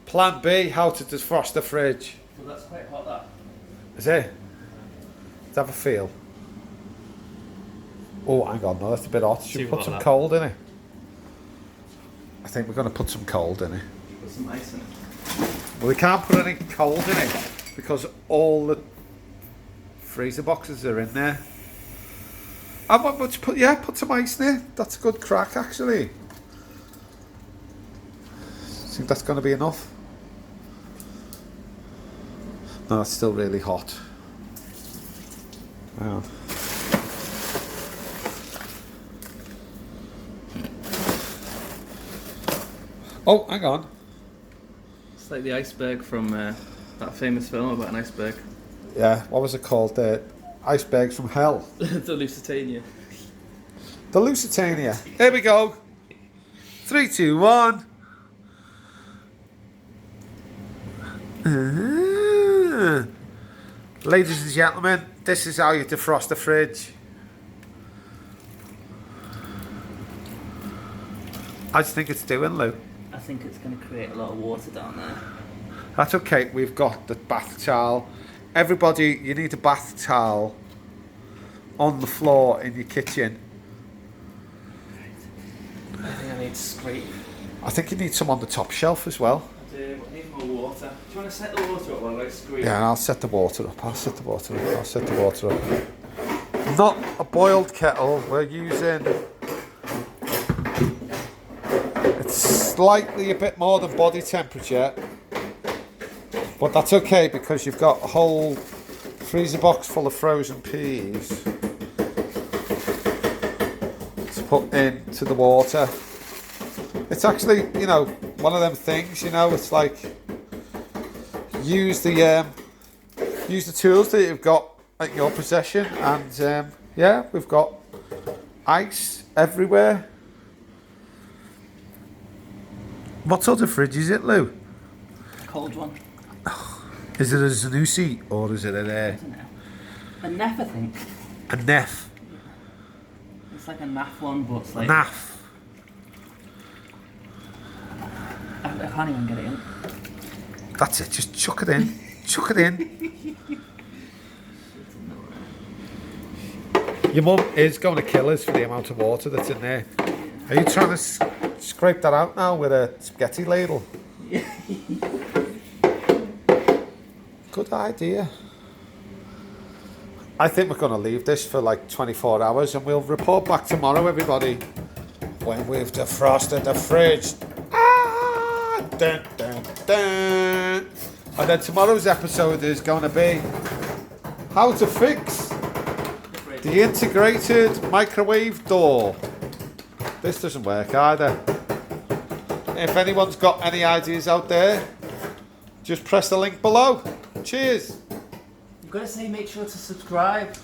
Plan B, how to defrost the fridge. Well, that's quite hot, that. Is it? Let's have a feel. Oh, hang on, no, that's a bit hot. Should we put some cold in it? I think we're going to put some cold in it. Put some ice in it. Well, we can't put any cold in it because all the freezer boxes are in there. I want to put some ice in it. That's a good crack, actually. Think that's going to be enough? No, it's still really hot. Hang on. Oh, hang on. It's like the iceberg from that famous film about an iceberg. Yeah, what was it called? The icebergs from hell. The Lusitania. The Lusitania. Here we go. 3, 2, 1. Ladies and gentlemen, this is how you defrost a fridge. How do you think it's doing, Lou? I think it's going to create a lot of water down there. That's okay, we've got the bath towel. Everybody, you need a bath towel on the floor in your kitchen. I think I need to scrape. I think you need some on the top shelf as well. I do, but I need more water. Do you want to set the water up while I scrape? Yeah, I'll set the water up. Not a boiled kettle, we're using... It's slightly a bit more than body temperature. But that's okay because you've got a whole freezer box full of frozen peas to put into the water. It's actually, one of them things, it's like use the tools that you've got at your possession, and we've got ice everywhere. What sort of fridge is it, Lou? Cold one. Is it a Zanussi or is it I don't know. A Neff, I think. a Neff? It's like a Naff one, but it's like... Naff. I can't even get it in. That's it, just chuck it in. Chuck it in. Your mum is going to kill us for the amount of water that's in there. Are you trying to scrape that out now with a spaghetti ladle? Good idea. I think we're going to leave this for like 24 hours and we'll report back tomorrow, everybody, when we've defrosted the fridge. Dun, dun, dun. And then tomorrow's episode is going to be how to fix the integrated microwave door. This doesn't work either. If anyone's got any ideas out there, just press the link below. Cheers. You've got to say make sure to subscribe.